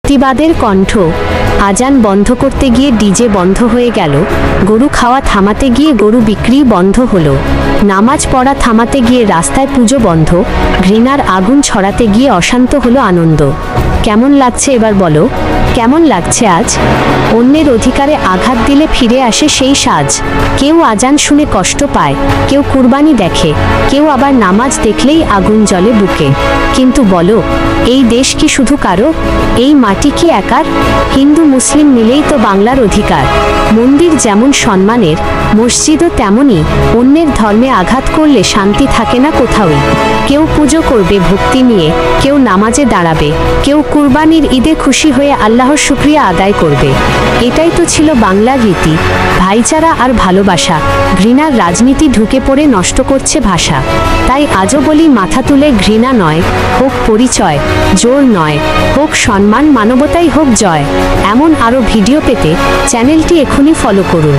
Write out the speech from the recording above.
মুক্তিবাদের কণ্ঠ। আজান বন্ধ করতে গিয়ে ডিজে বন্ধ হয়ে গেল, গরু খাওয়া থামাতে গিয়ে গরু বিক্রি বন্ধ হলো, নামাজ পড়া থামাতে গিয়ে রাস্তায় পুজো বন্ধ, ঘৃণার আগুন ছড়াতে গিয়ে অশান্ত হলো আনন্দ। কেমন লাগছে এবার বলো, কেমন লাগছে আজ? অন্যের অধিকারে আঘাত দিলে ফিরে আসে সেই সাজ। কেউ আজান শুনে কষ্ট পায়, কেউ কুরবানি দেখে, কেউ আবার নামাজ দেখলেই আগুন জ্বলে বুকে। কিন্তু বলো, এই দেশ কি শুধু কারো? এই মাটি কি একার? হিন্দু মুসলিম মিলেই তো বাংলার অধিকার। মন্দির যেমন সম্মানের, মসজিদও তেমনই। অন্যের ধর্মে আঘাত করলে শান্তি থাকে না কোথাওই। কেউ পুজো করবে ভক্তি নিয়ে, কেউ নামাজে দাঁড়াবে, কেউ কুরবানির ঈদে খুশি হয়ে আল্লাহর শুকরিয়া আদায় করবে। এটাই তো ছিল বাংলার রীতি, ভাইচারা আর ভালোবাসা। ঘৃণার রাজনীতি ঢুকে পড়ে নষ্ট করছে ভাষা। তাই আজও বলি, মাথা তুলে ঘৃণা নয়, হোক পরিচয়, জোর নয়, হোক সম্মান, মানবতাই হোক জয়। এমন আরও ভিডিও পেতে চ্যানেলটি এখনই ফলো করুন।